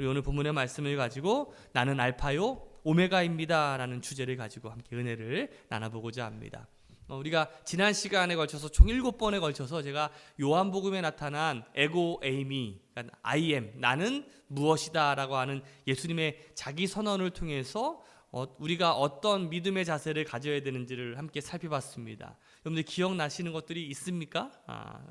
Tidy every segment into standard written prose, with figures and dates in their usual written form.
우리 오늘 본문의 말씀을 가지고 나는 알파요 오메가입니다 라는 주제를 가지고 함께 은혜를 나눠보고자 합니다. 우리가 지난 시간에 걸쳐서 총 7번에 걸쳐서 제가 요한복음에 나타난 에고 에이미, 그러니까 I am, 나는 무엇이다 라고 하는 예수님의 자기 선언을 통해서 우리가 어떤 믿음의 자세를 가져야 되는지를 함께 살펴봤습니다. 여러분들 기억나시는 것들이 있습니까?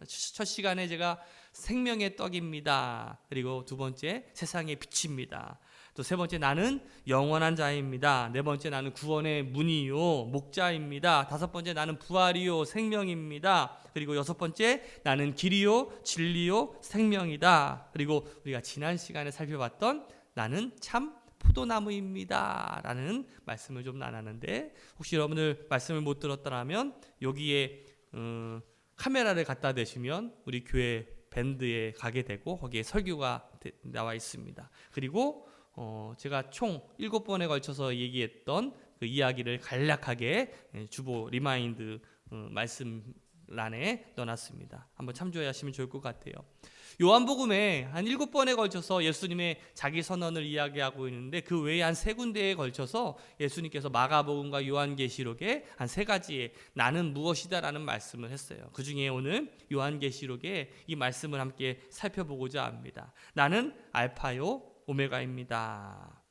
첫 시간에 제가 생명의 떡입니다. 그리고 두 번째 세상의 빛입니다. 또 세 번째 나는 영원한 자입니다. 네 번째 나는 구원의 문이요 목자입니다. 다섯 번째 나는 부활이요 생명입니다. 그리고 여섯 번째 나는 길이요 진리요 생명이다. 그리고 우리가 지난 시간에 살펴봤던 나는 참 포도나무입니다 라는 말씀을 좀 나눴는데, 혹시 여러분들 말씀을 못 들었더라면 여기에 카메라를 갖다 대시면 우리 교회 밴드에 가게 되고 거기에 설교가 나와 있습니다. 그리고 제가 총 7번에 걸쳐서 얘기했던 그 이야기를 간략하게 주보 리마인드 말씀란에 넣어놨습니다. 한번 참조하시면 좋을 것 같아요. 요한복음에 한 7번에 걸쳐서 예수님의 자기 선언을 이야기하고 있는데, 그 외에 한 3군데에 걸쳐서 예수님께서 마가복음과 요한계시록에 한 3가지의 나는 무엇이다 라는 말씀을 했어요. 그 중에 오늘 요한계시록에 이 말씀을 함께 살펴보고자 합니다. 나는 알파요 오메가입니다.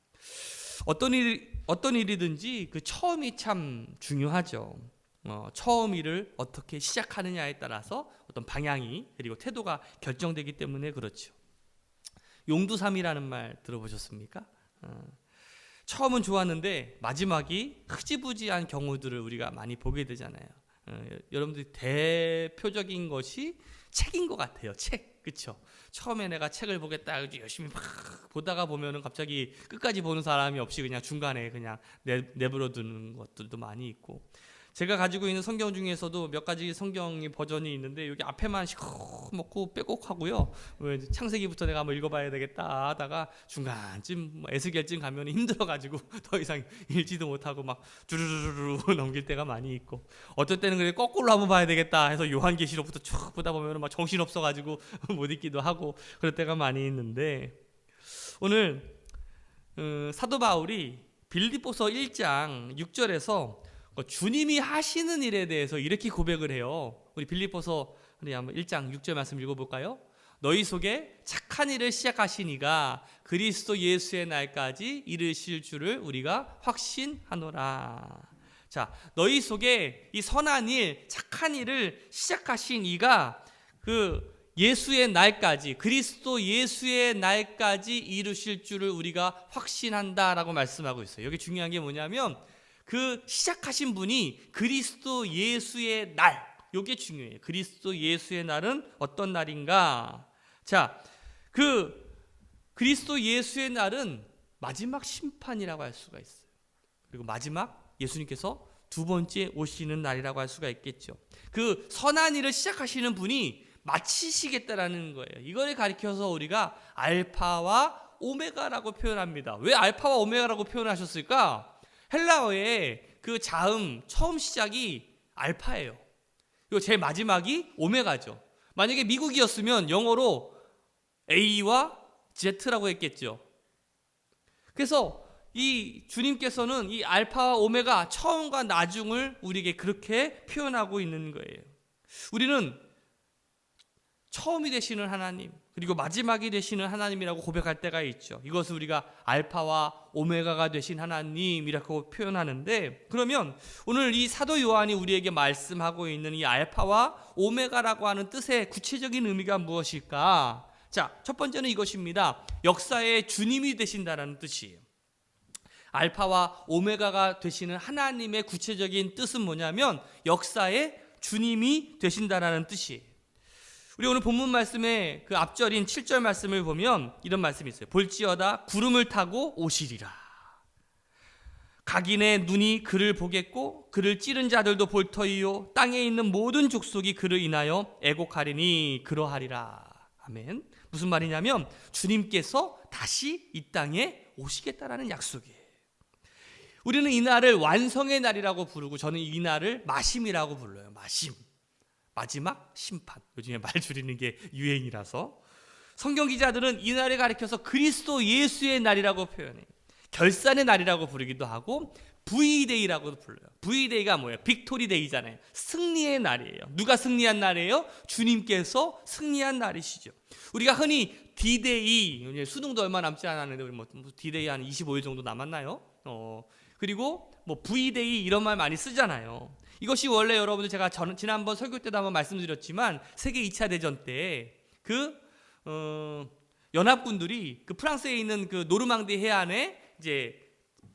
어떤 일이든지 그 처음이 참 중요하죠. 처음 일을 어떻게 시작하느냐에 따라서 어떤 방향이 그리고 태도가 결정되기 때문에 그렇죠. 용두삼이라는 말 들어보셨습니까? 처음은 좋았는데 마지막이 흐지부지한 경우들을 우리가 많이 보게 되잖아요. 여러분들이 대표적인 것이 책인 것 같아요. 책, 그렇죠? 처음에 내가 책을 보겠다 열심히 막 보다가 보면은 갑자기 끝까지 보는 사람이 없이 그냥 중간에 그냥 내버려 두는 것들도 많이 있고, 제가 가지고 있는 성경 중에서도 몇 가지 성경의 버전이 있는데 여기 앞에만 시커멓고 빼곡하고요. 창세기부터 내가 한번 읽어봐야 되겠다 하다가 중간쯤 에스겔쯤 가면 힘들어가지고 더 이상 읽지도 못하고 막 주르르르 넘길 때가 많이 있고, 어떨 때는 그래 거꾸로 한번 봐야 되겠다 해서 요한계시록부터 쭉 보다 보면 막 정신 없어가지고 못 읽기도 하고 그럴 때가 많이 있는데, 오늘 사도 바울이 빌립보서 1장 6절에서 주님이 하시는 일에 대해서 이렇게 고백을 해요. 우리 빌립보서 한번 1장 6절 말씀 읽어볼까요? 너희 속에 착한 일을 시작하신 이가 그리스도 예수의 날까지 이르실 줄을 우리가 확신하노라. 자, 너희 속에 이 선한 일, 착한 일을 시작하신 이가 그 예수의 날까지, 그리스도 예수의 날까지 이루실 줄을 우리가 확신한다라고 말씀하고 있어요. 여기 중요한 게 뭐냐면 그 시작하신 분이 그리스도 예수의 날, 이게 중요해요. 그리스도 예수의 날은 어떤 날인가? 자, 그 그리스도 예수의 날은 마지막 심판이라고 할 수가 있어요. 그리고 마지막 예수님께서 두 번째 오시는 날이라고 할 수가 있겠죠. 그 선한 일을 시작하시는 분이 마치시겠다라는 거예요. 이걸 가리켜서 우리가 알파와 오메가라고 표현합니다. 왜 알파와 오메가라고 표현하셨을까? 헬라어의 그 자음 처음 시작이 알파예요. 그리고 제일 마지막이 오메가죠. 만약에 미국이었으면 영어로 A와 Z라고 했겠죠. 그래서 이 주님께서는 이 알파와 오메가 처음과 나중을 우리에게 그렇게 표현하고 있는 거예요. 우리는 처음이 되시는 하나님, 그리고 마지막이 되시는 하나님이라고 고백할 때가 있죠. 이것을 우리가 알파와 오메가가 되신 하나님이라고 표현하는데, 그러면 오늘 이 사도 요한이 우리에게 말씀하고 있는 이 알파와 오메가라고 하는 뜻의 구체적인 의미가 무엇일까? 자, 첫 번째는 이것입니다. 역사의 주님이 되신다는 뜻이에요. 알파와 오메가가 되시는 하나님의 구체적인 뜻은 뭐냐면 역사의 주님이 되신다는 뜻이에요. 우리 오늘 본문 말씀의 그 앞절인 7절 말씀을 보면 이런 말씀이 있어요. 볼지어다 구름을 타고 오시리라. 각인의 눈이 그를 보겠고 그를 찌른 자들도 볼 터이요 땅에 있는 모든 족속이 그를 인하여 애곡하리니 그러하리라. 아멘. 무슨 말이냐면 주님께서 다시 이 땅에 오시겠다라는 약속이에요. 우리는 이 날을 완성의 날이라고 부르고, 저는 이 날을 마심이라고 불러요. 마심. 마지막 심판. 요즘에 말 줄이는 게 유행이라서. 성경 기자들은 이 날을 가리켜서 그리스도 예수의 날이라고 표현해요. 결산의 날이라고 부르기도 하고 V데이라고도 불러요. V데이가 뭐예요? 빅토리데이잖아요. 승리의 날이에요. 누가 승리한 날이에요? 주님께서 승리한 날이시죠. 우리가 흔히 D-Day, 수능도 얼마 남지 않았는데 우리 뭐 D-Day 한 25일 정도 남았나요? 그리고 뭐 V데이 이런 말 많이 쓰잖아요. 이것이 원래 여러분들 제가 지난번 설교 때도 한번 말씀드렸지만 세계 2차 대전 때 연합군들이 그 프랑스에 있는 그 노르망디 해안에 이제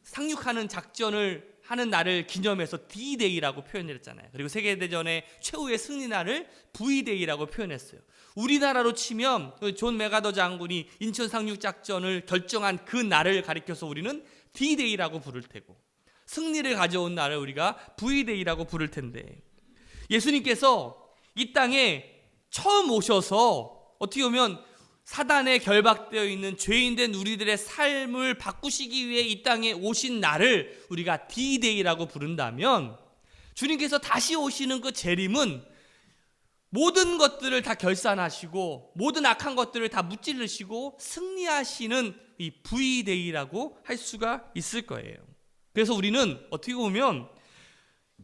상륙하는 작전을 하는 날을 기념해서 D-Day라고 표현했잖아요. 그리고 세계대전의 최후의 승리날을 V-Day라고 표현했어요. 우리나라로 치면 존 메가더 장군이 인천 상륙 작전을 결정한 그 날을 가리켜서 우리는 D-Day라고 부를 테고, 승리를 가져온 날을 우리가 V-Day라고 부를 텐데, 예수님께서 이 땅에 처음 오셔서 어떻게 보면 사단에 결박되어 있는 죄인된 우리들의 삶을 바꾸시기 위해 이 땅에 오신 날을 우리가 D-Day라고 부른다면, 주님께서 다시 오시는 그 재림은 모든 것들을 다 결산하시고 모든 악한 것들을 다 무찌르시고 승리하시는 이 V-Day라고 할 수가 있을 거예요. 그래서 우리는 어떻게 보면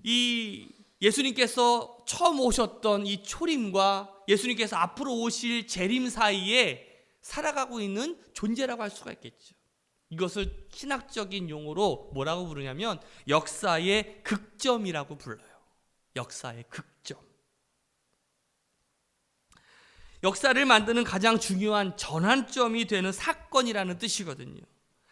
이 예수님께서 처음 오셨던 이 초림과 예수님께서 앞으로 오실 재림 사이에 살아가고 있는 존재라고 할 수가 있겠죠. 이것을 신학적인 용어로 뭐라고 부르냐면 역사의 극점이라고 불러요. 역사의 극점. 역사를 만드는 가장 중요한 전환점이 되는 사건이라는 뜻이거든요.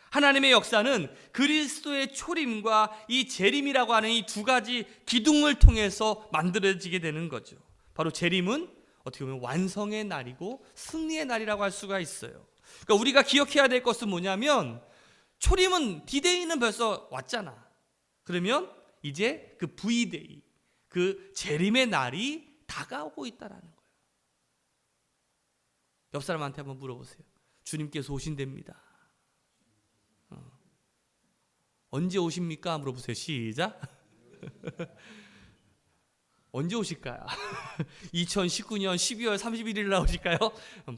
하나님의 역사는 그리스도의 초림과 이 재림이라고 하는 이 두 가지 기둥을 통해서 만들어지게 되는 거죠. 바로 재림은 어떻게 보면 완성의 날이고 승리의 날이라고 할 수가 있어요. 그러니까 우리가 기억해야 될 것은 뭐냐면, 초림은 D-Day는 벌써 왔잖아. 그러면 이제 그 V-Day, 그 재림의 날이 다가오고 있다라는 거예요. 옆 사람한테 한번 물어보세요. 주님께서 오신답니다. 언제 오십니까? 물어보세요. 시작. 언제 오실까요? 2019년 12월 31일 날 오실까요?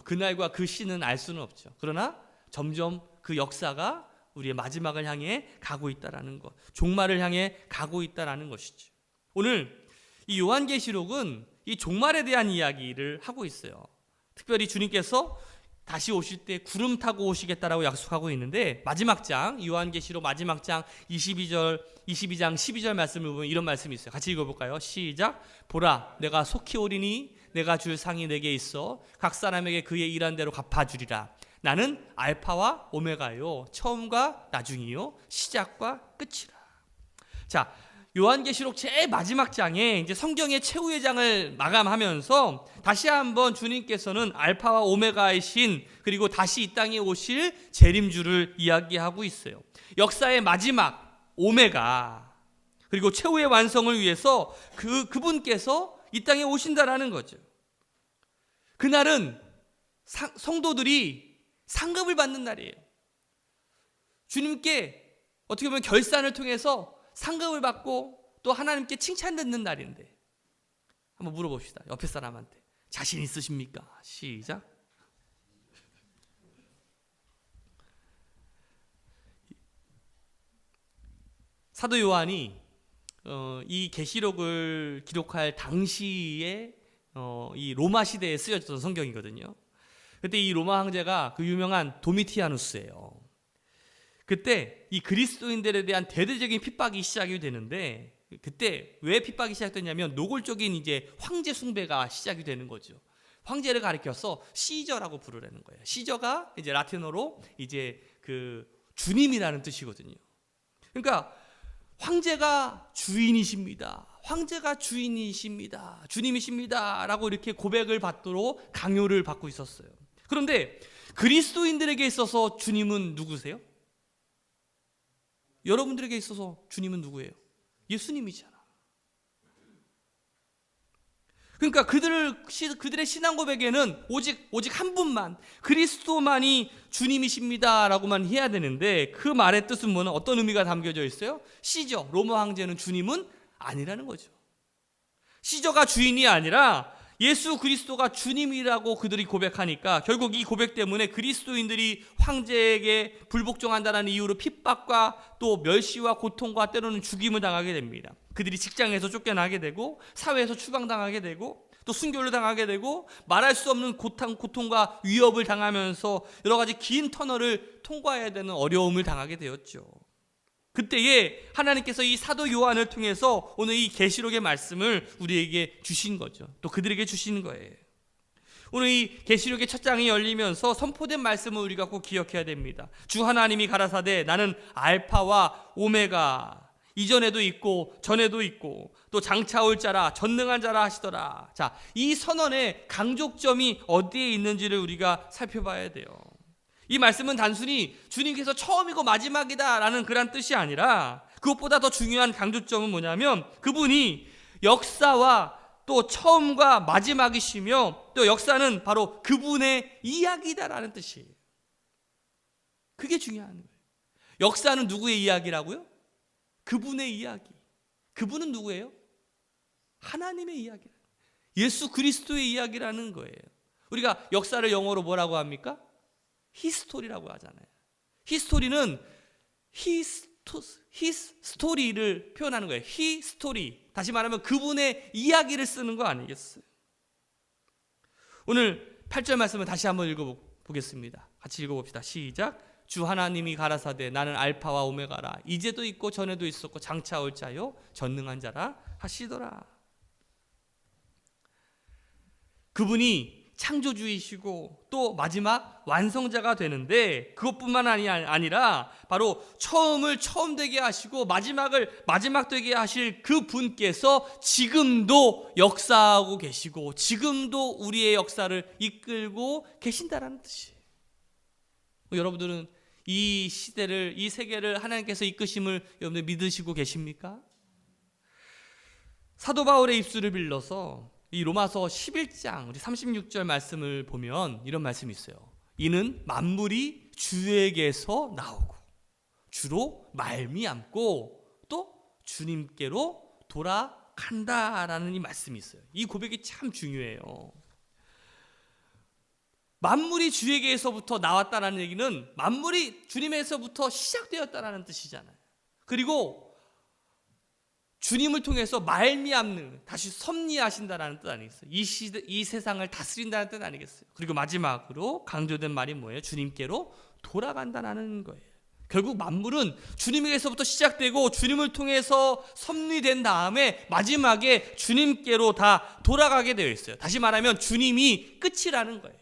그날과 그 시는 알 수는 없죠. 그러나 점점 그 역사가 우리의 마지막을 향해 가고 있다라는 것, 종말을 향해 가고 있다라는 것이죠. 오늘 이 요한계시록은 이 종말에 대한 이야기를 하고 있어요. 특별히 주님께서 다시 오실 때 구름 타고 오시겠다라고 약속하고 있는데, 마지막 장, 요한계시록 마지막 장 22장 12절 말씀을 보면 이런 말씀이 있어요. 같이 읽어볼까요? 시작. 보라, 내가 속히 오리니 내가 줄 상이 내게 있어 각 사람에게 그의 일한 대로 갚아주리라. 나는 알파와 오메가요, 처음과 나중이요, 시작과 끝이라. 자, 요한계시록 제일 마지막 장에 이제 성경의 최후의 장을 마감하면서 다시 한번 주님께서는 알파와 오메가이신, 그리고 다시 이 땅에 오실 재림주를 이야기하고 있어요. 역사의 마지막 오메가, 그리고 최후의 완성을 위해서 그분께서 이 땅에 오신다라는 거죠. 그날은 성도들이 상급을 받는 날이에요. 주님께 어떻게 보면 결산을 통해서 상급을 받고 또 하나님께 칭찬 듣는 날인데, 한번 물어봅시다. 옆에 사람한테 자신 있으십니까? 시작. 사도 요한이 이 계시록을 기록할 당시에 이 로마 시대에 쓰여졌던 성경이거든요. 그때 이 로마 황제가 그 유명한 도미티아누스예요. 그때 이 그리스도인들에 대한 대대적인 핍박이 시작이 되는데, 그때 왜 핍박이 시작됐냐면 노골적인 이제 황제 숭배가 시작이 되는 거죠. 황제를 가리켜서 시저라고 부르라는 거예요. 시저가 이제 라틴어로 이제 그 주님이라는 뜻이거든요. 그러니까 황제가 주인이십니다. 황제가 주인이십니다. 주님이십니다라고 이렇게 고백을 받도록 강요를 받고 있었어요. 그런데 그리스도인들에게 있어서 주님은 누구세요? 여러분들에게 있어서 주님은 누구예요? 예수님이잖아. 그러니까 그들의 신앙 고백에는 오직 한 분만, 그리스도만이 주님이십니다라고만 해야 되는데, 그 말의 뜻은 뭐는 어떤 의미가 담겨져 있어요? 시저, 로마 황제는 주님은 아니라는 거죠. 시저가 주인이 아니라 예수 그리스도가 주님이라고 그들이 고백하니까 결국 이 고백 때문에 그리스도인들이 황제에게 불복종한다는 이유로 핍박과 또 멸시와 고통과 때로는 죽임을 당하게 됩니다. 그들이 직장에서 쫓겨나게 되고 사회에서 추방당하게 되고 또 순교를 당하게 되고 말할 수 없는 고통과 위협을 당하면서 여러 가지 긴 터널을 통과해야 되는 어려움을 당하게 되었죠. 그때에 하나님께서 이 사도 요한을 통해서 오늘 이 계시록의 말씀을 우리에게 주신 거죠. 또 그들에게 주신 거예요. 오늘 이 계시록의 첫 장이 열리면서 선포된 말씀을 우리가 꼭 기억해야 됩니다. 주 하나님이 가라사대 나는 알파와 오메가, 이전에도 있고 전에도 있고 또 장차 올 자라 전능한 자라 하시더라. 자, 이 선언의 강조점이 어디에 있는지를 우리가 살펴봐야 돼요. 이 말씀은 단순히 주님께서 처음이고 마지막이다라는 그런 뜻이 아니라 그것보다 더 중요한 강조점은 뭐냐면 그분이 역사와 또 처음과 마지막이시며 또 역사는 바로 그분의 이야기다라는 뜻이에요. 그게 중요한 거예요. 역사는 누구의 이야기라고요? 그분의 이야기. 그분은 누구예요? 하나님의 이야기. 예수 그리스도의 이야기라는 거예요. 우리가 역사를 영어로 뭐라고 합니까? 히스토리라고 하잖아요. 히스토리는 his story를 표현하는 거예요. 히스토리. 다시 말하면 그분의 이야기를 쓰는 거 아니겠어요? 오늘 8절 말씀을 다시 한번 읽어보겠습니다. 같이 읽어봅시다. 시작. 주 하나님이 가라사대 나는 알파와 오메가라. 이제도 있고 전에도 있었고 장차 올 자요 전능한 자라 하시더라. 그분이 창조주이시고 또 마지막 완성자가 되는데 그것뿐만 아니라 바로 처음을 처음 되게 하시고 마지막을 마지막 되게 하실 그 분께서 지금도 역사하고 계시고 지금도 우리의 역사를 이끌고 계신다라는 뜻이에요. 여러분들은 이 시대를, 이 세계를 하나님께서 이끄심을 여러분들 믿으시고 계십니까? 사도 바울의 입술을 빌려서 이 로마서 11장 우리 36절 말씀을 보면 이런 말씀이 있어요. 이는 만물이 주에게서 나오고 주로 말미암고 또 주님께로 돌아간다라는 이 말씀이 있어요. 이 고백이 참 중요해요. 만물이 주에게서부터 나왔다라는 얘기는 만물이 주님에서부터 시작되었다라는 뜻이잖아요. 그리고 주님을 통해서 말미암는, 다시 섭리하신다라는 뜻 아니겠어요? 이 세상을 다스린다는 뜻 아니겠어요? 그리고 마지막으로 강조된 말이 뭐예요? 주님께로 돌아간다는 거예요. 결국 만물은 주님에게서부터 시작되고 주님을 통해서 섭리된 다음에 마지막에 주님께로 다 돌아가게 되어 있어요. 다시 말하면 주님이 끝이라는 거예요.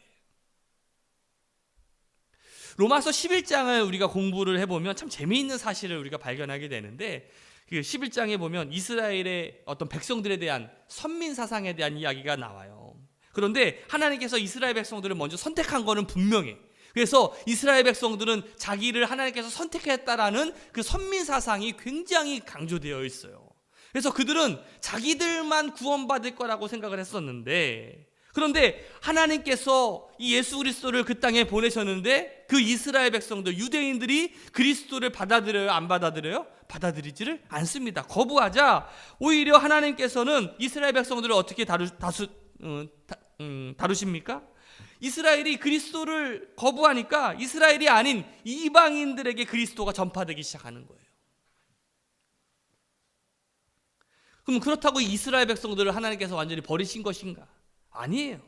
로마서 11장을 우리가 공부를 해보면 참 재미있는 사실을 우리가 발견하게 되는데 그 11장에 보면 이스라엘의 어떤 백성들에 대한 선민 사상에 대한 이야기가 나와요. 그런데 하나님께서 이스라엘 백성들을 먼저 선택한 거는 분명해. 그래서 이스라엘 백성들은 자기를 하나님께서 선택했다라는 그 선민 사상이 굉장히 강조되어 있어요. 그래서 그들은 자기들만 구원받을 거라고 생각을 했었는데, 그런데 하나님께서 이 예수 그리스도를 그 땅에 보내셨는데 그 이스라엘 백성들, 유대인들이 그리스도를 받아들여요? 안 받아들여요? 받아들이지를 않습니다. 거부하자 오히려 하나님께서는 이스라엘 백성들을 어떻게 다루십니까? 이스라엘이 그리스도를 거부하니까 이스라엘이 아닌 이방인들에게 그리스도가 전파되기 시작하는 거예요. 그럼 그렇다고 이스라엘 백성들을 하나님께서 완전히 버리신 것인가? 아니에요.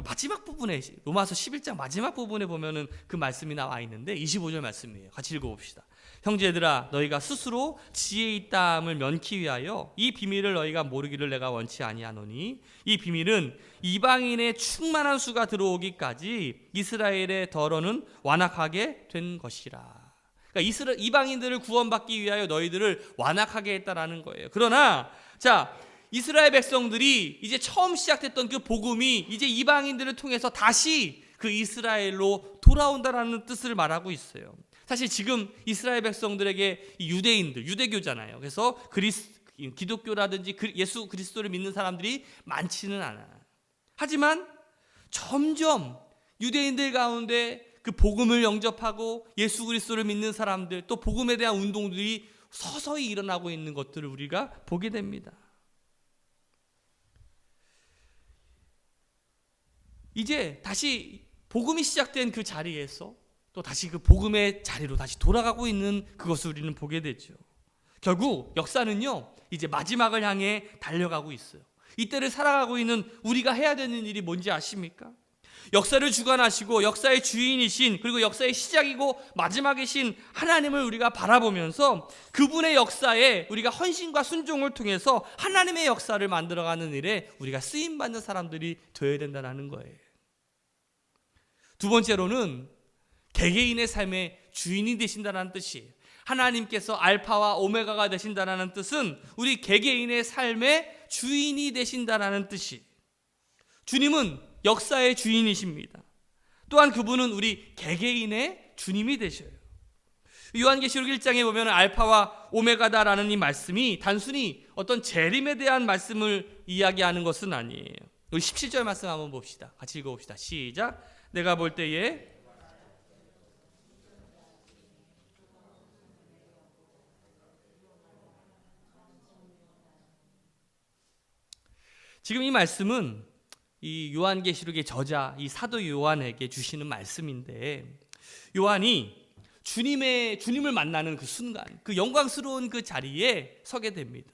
마지막 부분에, 로마서 11장 마지막 부분에 보면은 그 말씀이 나와 있는데 25절 말씀이에요. 같이 읽어봅시다. 형제들아 너희가 스스로 지혜 있다함을 면키 위하여 이 비밀을 너희가 모르기를 내가 원치 아니하노니 이 비밀은 이방인의 충만한 수가 들어오기까지 이스라엘의 덜어는 완악하게 된 것이라. 그러니까 이방인들을 구원받기 위하여 너희들을 완악하게 했다라는 거예요. 그러나 자, 이스라엘 백성들이 이제 처음 시작됐던 그 복음이 이제 이방인들을 통해서 다시 그 이스라엘로 돌아온다라는 뜻을 말하고 있어요. 사실 지금 이스라엘 백성들에게 유대인들, 유대교잖아요. 그래서 기독교라든지 예수 그리스도를 믿는 사람들이 많지는 않아요. 하지만 점점 유대인들 가운데 그 복음을 영접하고 예수 그리스도를 믿는 사람들, 또 복음에 대한 운동들이 서서히 일어나고 있는 것들을 우리가 보게 됩니다. 이제 다시 복음이 시작된 그 자리에서 또 다시 그 복음의 자리로 다시 돌아가고 있는 그것을 우리는 보게 되죠. 결국 역사는요, 이제 마지막을 향해 달려가고 있어요. 이때를 살아가고 있는 우리가 해야 되는 일이 뭔지 아십니까? 역사를 주관하시고 역사의 주인이신, 그리고 역사의 시작이고 마지막이신 하나님을 우리가 바라보면서 그분의 역사에 우리가 헌신과 순종을 통해서 하나님의 역사를 만들어가는 일에 우리가 쓰임받는 사람들이 되어야 된다는 거예요. 두 번째로는 개개인의 삶의 주인이 되신다는 뜻이에요. 하나님께서 알파와 오메가가 되신다는 뜻은 우리 개개인의 삶의 주인이 되신다는 뜻이. 주님은 역사의 주인이십니다. 또한 그분은 우리 개개인의 주님이 되셔요. 요한계시록 1장에 보면 알파와 오메가다라는 이 말씀이 단순히 어떤 재림에 대한 말씀을 이야기하는 것은 아니에요. 우리 17절 말씀 한번 봅시다. 같이 읽어봅시다. 시작. 내가 볼 때에 지금 이 말씀은 이 요한계시록의 저자 이 사도 요한에게 주시는 말씀인데, 요한이 주님을 만나는 그 순간, 그 영광스러운 그 자리에 서게 됩니다.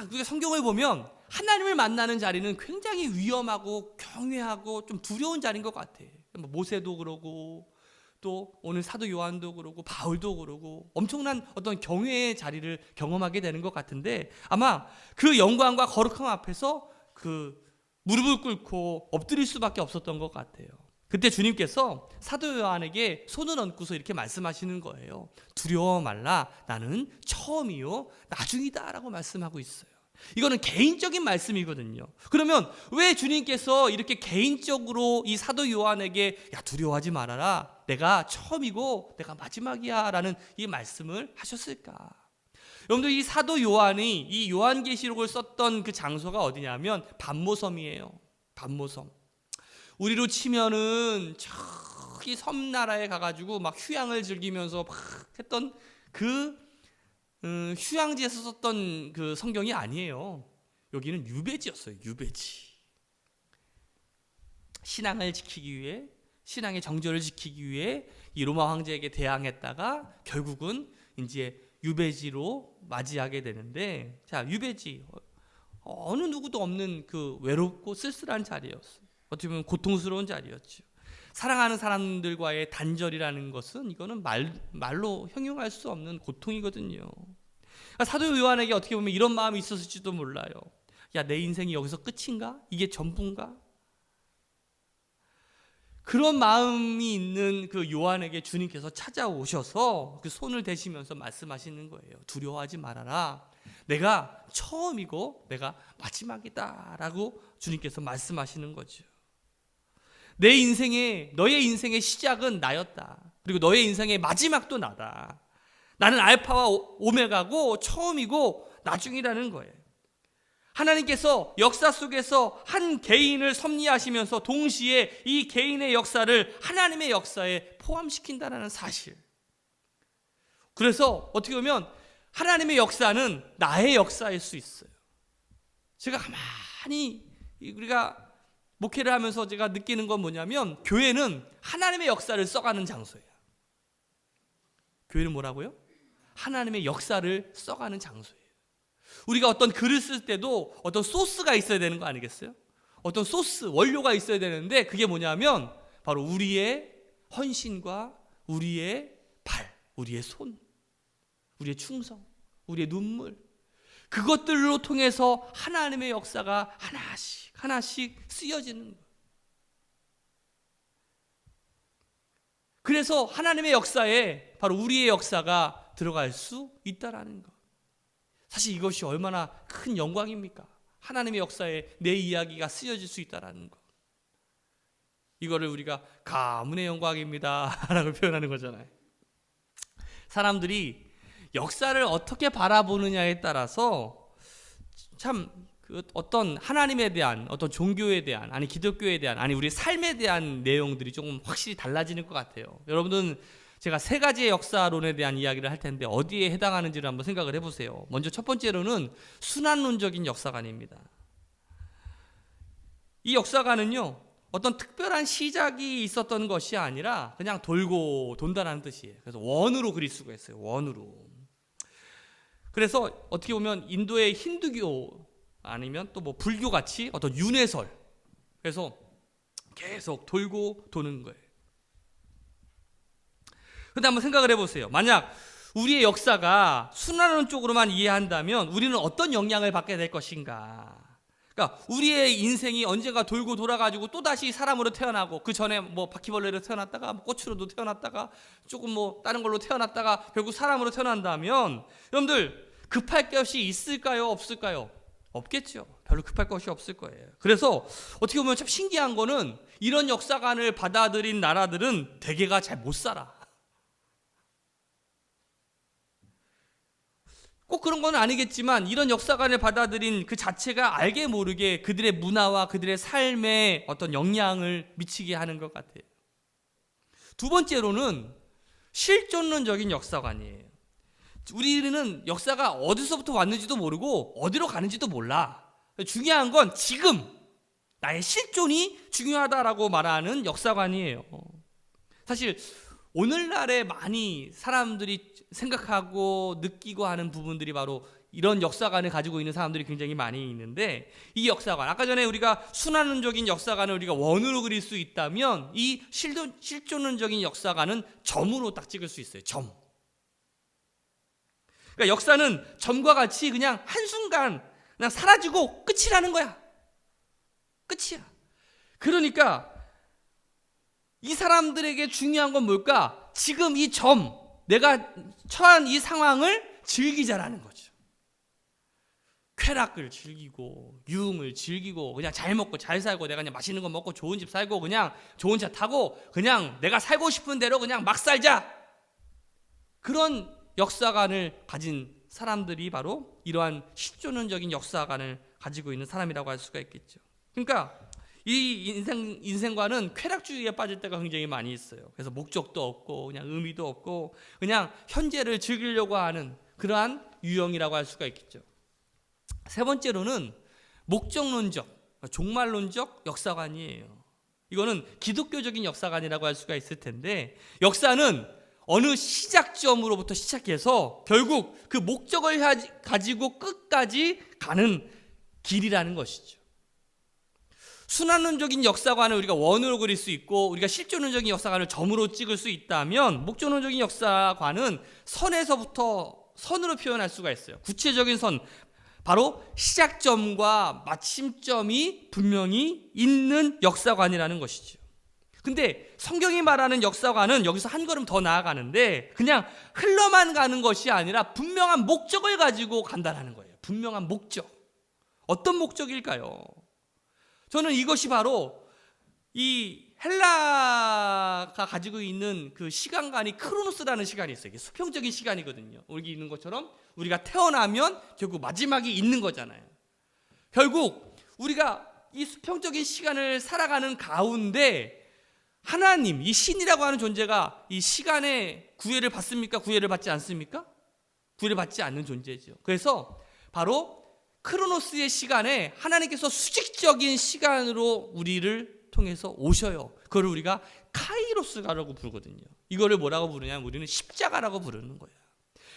우리가 성경을 보면 하나님을 만나는 자리는 굉장히 위험하고 경외하고 좀 두려운 자리인 것 같아요. 모세도 그러고 또 오늘 사도 요한도 그러고 바울도 그러고 엄청난 어떤 경외의 자리를 경험하게 되는 것 같은데, 아마 그 영광과 거룩함 앞에서 그 무릎을 꿇고 엎드릴 수밖에 없었던 것 같아요. 그때 주님께서 사도 요한에게 손을 얹고서 이렇게 말씀하시는 거예요. 두려워 말라, 나는 처음이요 나중이다 라고 말씀하고 있어요. 이거는 개인적인 말씀이거든요. 그러면 왜 주님께서 이렇게 개인적으로 이 사도 요한에게 야 두려워하지 말아라, 내가 처음이고 내가 마지막이야 라는 이 말씀을 하셨을까? 여러분들, 이 사도 요한이 이 요한계시록을 썼던 그 장소가 어디냐면 반모섬이에요. 반모섬. 우리로 치면은 저기 섬나라에 가가지고 막 휴양을 즐기면서 막 했던 그 휴양지에서 썼던 그 성경이 아니에요. 여기는 유배지였어요. 유배지. 신앙을 지키기 위해, 신앙의 정절을 지키기 위해 이 로마 황제에게 대항했다가 결국은 이제 유배지로 맞이하게 되는데, 자, 유배지, 어느 누구도 없는 그 외롭고 쓸쓸한 자리였어요. 어떻게 보면 고통스러운 자리였죠. 사랑하는 사람들과의 단절이라는 것은 이거는 말로 형용할 수 없는 고통이거든요. 그러니까 사도 요한에게 어떻게 보면 이런 마음이 있었을지도 몰라요. 야, 내 인생이 여기서 끝인가? 이게 전부인가? 그런 마음이 있는 그 요한에게 주님께서 찾아오셔서 그 손을 대시면서 말씀하시는 거예요. 두려워하지 말아라. 내가 처음이고 내가 마지막이다 라고 주님께서 말씀하시는 거죠. 너의 인생의 시작은 나였다. 그리고 너의 인생의 마지막도 나다. 나는 알파와 오메가고 처음이고 나중이라는 거예요. 하나님께서 역사 속에서 한 개인을 섭리하시면서 동시에 이 개인의 역사를 하나님의 역사에 포함시킨다는 사실. 그래서 어떻게 보면 하나님의 역사는 나의 역사일 수 있어요. 제가 가만히 우리가 목회를 하면서 제가 느끼는 건 뭐냐면, 교회는 하나님의 역사를 써가는 장소예요. 교회는 뭐라고요? 하나님의 역사를 써가는 장소예요. 우리가 어떤 글을 쓸 때도 어떤 소스가 있어야 되는 거 아니겠어요? 어떤 소스, 원료가 있어야 되는데 그게 뭐냐면 바로 우리의 헌신과 우리의 발, 우리의 손, 우리의 충성, 우리의 눈물, 그것들로 통해서 하나님의 역사가 하나씩 하나씩 쓰여지는 거예요. 그래서 하나님의 역사에 바로 우리의 역사가 들어갈 수 있다라는 것. 사실 이것이 얼마나 큰 영광입니까? 하나님의 역사에 내 이야기가 쓰여질 수 있다라는 것. 이거를 우리가 가문의 영광입니다 라고 표현하는 거잖아요. 사람들이 역사를 어떻게 바라보느냐에 따라서 참 그 어떤 하나님에 대한, 어떤 종교에 대한, 아니 기독교에 대한, 아니 우리 삶에 대한 내용들이 조금 확실히 달라지는 것 같아요. 여러분들은 제가 세 가지의 역사론에 대한 이야기를 할 텐데 어디에 해당하는지를 한번 생각을 해보세요. 먼저 첫 번째로는 순환론적인 역사관입니다. 이 역사관은요, 어떤 특별한 시작이 있었던 것이 아니라 그냥 돌고 돈다라는 뜻이에요. 그래서 원으로 그릴 수가 있어요. 원으로. 그래서 어떻게 보면 인도의 힌두교 아니면 또 뭐 불교 같이 어떤 윤회설, 그래서 계속 돌고 도는 거예요. 근데 한번 생각을 해보세요. 만약 우리의 역사가 순환론 쪽으로만 이해한다면 우리는 어떤 영향을 받게 될 것인가? 그러니까 우리의 인생이 언젠가 돌고 돌아가지고 또다시 사람으로 태어나고, 그 전에 뭐 바퀴벌레로 태어났다가 뭐 꽃으로도 태어났다가 조금 뭐 다른 걸로 태어났다가 결국 사람으로 태어난다면 여러분들 급할 것이 있을까요? 없을까요? 없겠죠. 별로 급할 것이 없을 거예요. 그래서 어떻게 보면 참 신기한 거는 이런 역사관을 받아들인 나라들은 대개가 잘 못 살아. 꼭 그런 건 아니겠지만 이런 역사관을 받아들인 그 자체가 알게 모르게 그들의 문화와 그들의 삶에 어떤 영향을 미치게 하는 것 같아요. 두 번째로는 실존론적인 역사관이에요. 우리는 역사가 어디서부터 왔는지도 모르고 어디로 가는지도 몰라. 중요한 건 지금 나의 실존이 중요하다라고 말하는 역사관이에요. 사실 오늘날에 많이 사람들이 생각하고 느끼고 하는 부분들이 바로 이런 역사관을 가지고 있는 사람들이 굉장히 많이 있는데, 이 역사관, 아까 전에 우리가 순환론적인 역사관을 우리가 원으로 그릴 수 있다면 이 실존론적인 역사관은 점으로 딱 찍을 수 있어요. 점. 그러니까 역사는 점과 같이 그냥 한순간 그냥 사라지고 끝이라는 거야. 끝이야. 그러니까 이 사람들에게 중요한 건 뭘까? 지금 이 점, 내가 처한 이 상황을 즐기자라는 거죠. 쾌락을 즐기고 유흥을 즐기고 그냥 잘 먹고 잘 살고, 내가 그냥 맛있는 거 먹고 좋은 집 살고 그냥 좋은 차 타고 그냥 내가 살고 싶은 대로 그냥 막 살자. 그런 역사관을 가진 사람들이 바로 이러한 실존론적인 역사관을 가지고 있는 사람이라고 할 수가 있겠죠. 그러니까 이 인생관은 쾌락주의에 빠질 때가 굉장히 많이 있어요. 그래서 목적도 없고 그냥 의미도 없고 그냥 현재를 즐기려고 하는 그러한 유형이라고 할 수가 있겠죠. 세 번째로는 목적론적, 종말론적 역사관이에요. 이거는 기독교적인 역사관이라고 할 수가 있을 텐데, 역사는 어느 시작점으로부터 시작해서 결국 그 목적을 가지고 끝까지 가는 길이라는 것이죠. 순환론적인 역사관을 우리가 원으로 그릴 수 있고 우리가 실존론적인 역사관을 점으로 찍을 수 있다면, 목적론적인 역사관은 선에서부터 선으로 표현할 수가 있어요. 구체적인 선, 바로 시작점과 마침점이 분명히 있는 역사관이라는 것이죠. 근데 성경이 말하는 역사관은 여기서 한 걸음 더 나아가는데 그냥 흘러만 가는 것이 아니라 분명한 목적을 가지고 간다는 거예요. 분명한 목적. 어떤 목적일까요? 저는 이것이 바로 이 헬라가 가지고 있는 그 시간관이 크로노스라는 시간이 있어요. 이게 수평적인 시간이거든요. 여기 있는 것처럼 우리가 태어나면 결국 마지막이 있는 거잖아요. 결국 우리가 이 수평적인 시간을 살아가는 가운데 하나님, 이 신이라고 하는 존재가 이 시간에 구애를 받습니까? 구애를 받지 않습니까? 구애를 받지 않는 존재죠. 그래서 바로 크로노스의 시간에 하나님께서 수직적인 시간으로 우리를 통해서 오셔요. 그걸 우리가 카이로스가라고 부르거든요. 이거를 뭐라고 부르냐면 우리는 십자가라고 부르는 거예요.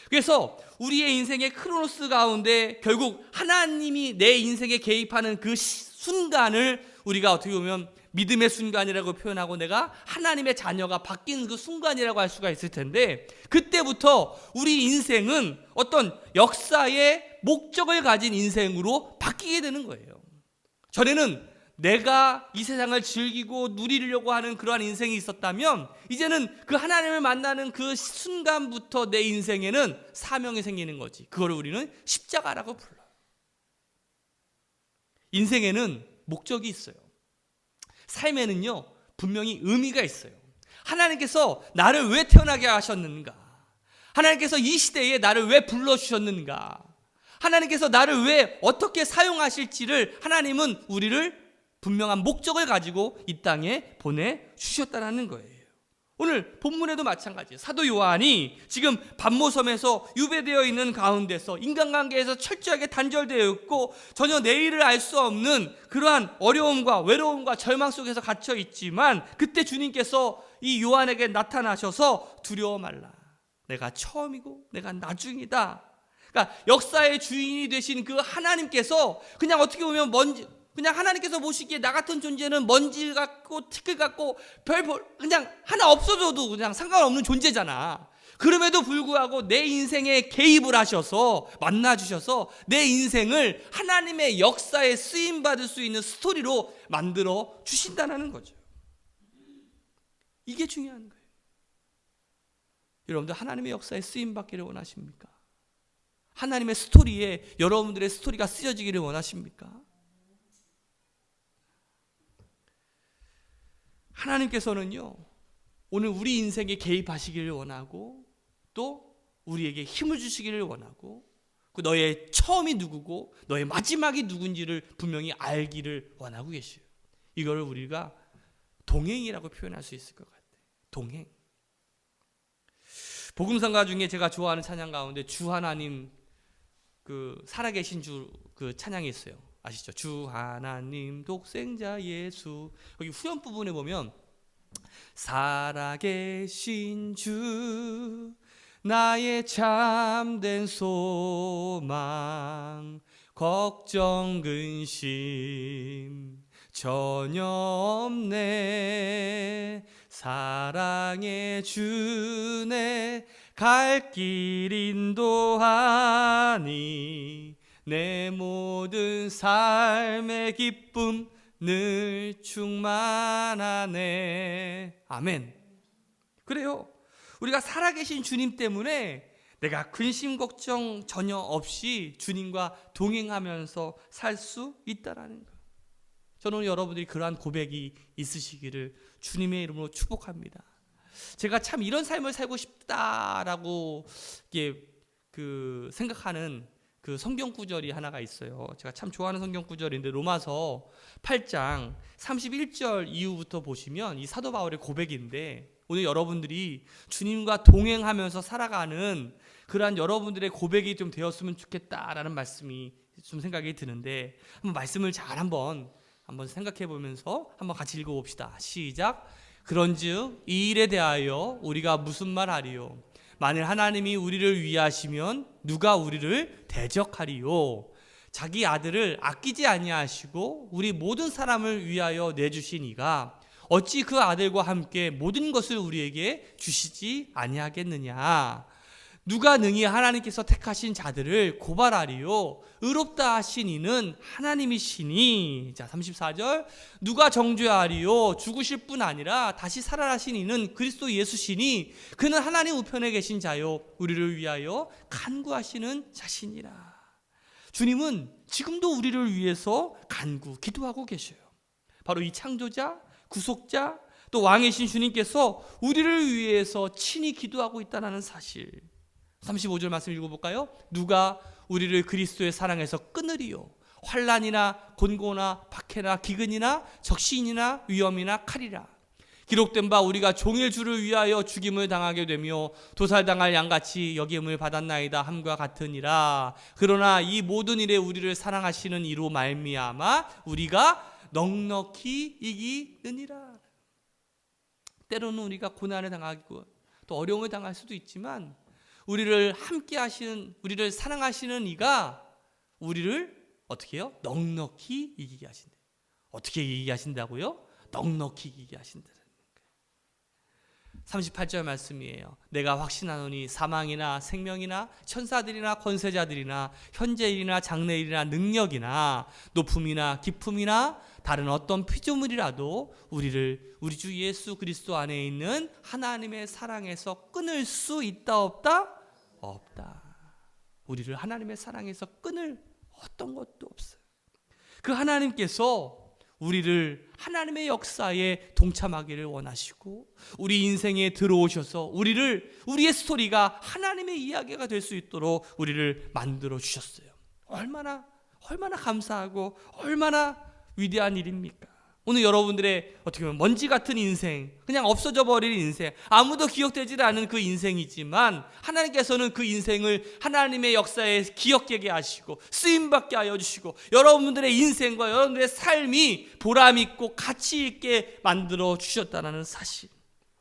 그래서 우리의 인생의 크로노스 가운데 결국 하나님이 내 인생에 개입하는 그 순간을 우리가 어떻게 보면 믿음의 순간이라고 표현하고 내가 하나님의 자녀가 바뀐 그 순간이라고 할 수가 있을 텐데, 그때부터 우리 인생은 어떤 역사의 목적을 가진 인생으로 바뀌게 되는 거예요. 전에는 내가 이 세상을 즐기고 누리려고 하는 그러한 인생이 있었다면 이제는 그 하나님을 만나는 그 순간부터 내 인생에는 사명이 생기는 거지. 그걸 우리는 십자가라고 불러요. 인생에는 목적이 있어요. 삶에는요 분명히 의미가 있어요. 하나님께서 나를 왜 태어나게 하셨는가? 하나님께서 이 시대에 나를 왜 불러주셨는가? 하나님께서 나를 왜 어떻게 사용하실지를 하나님은 우리를 분명한 목적을 가지고 이 땅에 보내주셨다는 거예요. 오늘 본문에도 마찬가지예요. 사도 요한이 지금 반모섬에서 유배되어 있는 가운데서 인간관계에서 철저하게 단절되어 있고 전혀 내일을 알 수 없는 그러한 어려움과 외로움과 절망 속에서 갇혀 있지만, 그때 주님께서 이 요한에게 나타나셔서 두려워 말라, 내가 처음이고 내가 나중이다. 그러니까 역사의 주인이 되신 그 하나님께서 그냥 어떻게 보면 그냥 하나님께서 보시기에 나 같은 존재는 먼지 같고 티끌 같고 그냥 하나 없어져도 그냥 상관없는 존재잖아. 그럼에도 불구하고 내 인생에 개입을 하셔서 만나주셔서 내 인생을 하나님의 역사에 쓰임받을 수 있는 스토리로 만들어 주신다는 거죠. 이게 중요한 거예요. 여러분들 하나님의 역사에 쓰임받기를 원하십니까? 하나님의 스토리에 여러분들의 스토리가 쓰여지기를 원하십니까? 하나님께서는요, 오늘 우리 인생에 개입하시기를 원하고 또 우리에게 힘을 주시기를 원하고 그 너의 처음이 누구고 너의 마지막이 누군지를 분명히 알기를 원하고 계셔요. 이거를 우리가 동행이라고 표현할 수 있을 것 같아요. 동행. 복음성가 중에 제가 좋아하는 찬양 가운데 주 하나님 그 살아계신 주 그 찬양이 있어요. 아시죠? 주 하나님 독생자 예수. 여기 후렴 부분에 보면 살아계신 주 나의 참된 소망 걱정 근심 전혀 없네 사랑의 주네 갈 길 인도하니 내 모든 삶의 기쁨 늘 충만하네. 아멘. 그래요. 우리가 살아계신 주님 때문에 내가 근심 걱정 전혀 없이 주님과 동행하면서 살 수 있다라는 거. 저는 여러분들이 그러한 고백이 있으시기를 주님의 이름으로 축복합니다. 제가 참 이런 삶을 살고 싶다라고 생각하는 그 성경 구절이 하나가 있어요. 제가 참 좋아하는 성경 구절인데 로마서 8장 31절 이후부터 보시면 이 사도 바울의 고백인데, 오늘 여러분들이 주님과 동행하면서 살아가는 그러한 여러분들의 고백이 좀 되었으면 좋겠다라는 말씀이 좀 생각이 드는데, 한번 말씀을 잘 한번 생각해 보면서 한번 같이 읽어봅시다. 시작. 그런즉 이 일에 대하여 우리가 무슨 말하리요? 만일 하나님이 우리를 위하시면 누가 우리를 대적하리요? 자기 아들을 아끼지 아니하시고 우리 모든 사람을 위하여 내주신 이가 어찌 그 아들과 함께 모든 것을 우리에게 주시지 아니하겠느냐? 누가 능히 하나님께서 택하신 자들을 고발하리요? 의롭다 하신 이는 하나님이시니. 자, 34절. 누가 정죄하리요? 죽으실 뿐 아니라 다시 살아나신 이는 그리스도 예수시니 그는 하나님 우편에 계신 자요 우리를 위하여 간구하시는 자신이라. 주님은 지금도 우리를 위해서 간구, 기도하고 계셔요. 바로 이 창조자, 구속자, 또 왕이신 주님께서 우리를 위해서 친히 기도하고 있다는 사실. 35절 말씀 읽어볼까요? 누가 우리를 그리스도의 사랑에서 끊으리요? 환난이나 곤고나 박해나 기근이나 적신이나 위험이나 칼이라. 기록된 바 우리가 종일 주를 위하여 죽임을 당하게 되며 도살당할 양같이 여김을 받았나이다 함과 같으니라. 그러나 이 모든 일에 우리를 사랑하시는 이로 말미암아 우리가 넉넉히 이기느니라. 때로는 우리가 고난을 당하고 또 어려움을 당할 수도 있지만 우리를 함께 하시는, 우리를 사랑하시는 이가 우리를 어떻게 해요? 넉넉히 이기게 하신다. 어떻게 이기게 하신다고요? 넉넉히 이기게 하신다는 거예요. 38절 말씀이에요. 내가 확신하노니 사망이나 생명이나 천사들이나 권세자들이나 현재일이나 장래일이나 능력이나 높음이나 깊음이나 다른 어떤 피조물이라도 우리를 우리 주 예수 그리스도 안에 있는 하나님의 사랑에서 끊을 수 있다 없다? 없다. 우리를 하나님의 사랑에서 끊을 어떤 것도 없어요. 그 하나님께서 우리를 하나님의 역사에 동참하기를 원하시고 우리 인생에 들어오셔서 우리의 스토리가 하나님의 이야기가 될 수 있도록 우리를 만들어 주셨어요. 얼마나 감사하고 얼마나 위대한 일입니까? 오늘 여러분들의 어떻게 보면 먼지 같은 인생, 그냥 없어져 버릴 인생, 아무도 기억되지 않은 그 인생이지만 하나님께서는 그 인생을 하나님의 역사에 기억되게 하시고 쓰임받게 하여 주시고 여러분들의 인생과 여러분들의 삶이 보람있고 가치있게 만들어 주셨다는 사실,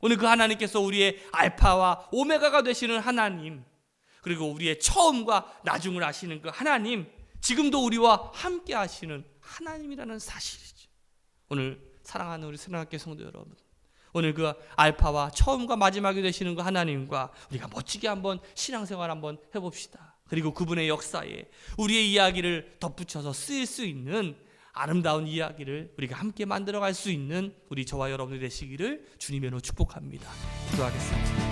오늘 그 하나님께서 우리의 알파와 오메가가 되시는 하나님, 그리고 우리의 처음과 나중을 아시는 그 하나님, 지금도 우리와 함께 하시는 하나님이라는 사실이죠. 오늘 사랑하는 우리 새로운학교 성도 여러분, 오늘 그 알파와 처음과 마지막이 되시는 그 하나님과 우리가 멋지게 한번 신앙생활 한번 해봅시다. 그리고 그분의 역사에 우리의 이야기를 덧붙여서 쓰일 수 있는 아름다운 이야기를 우리가 함께 만들어갈 수 있는 우리 저와 여러분이 되시기를 주님의 이름으로 축복합니다. 기도하겠습니다.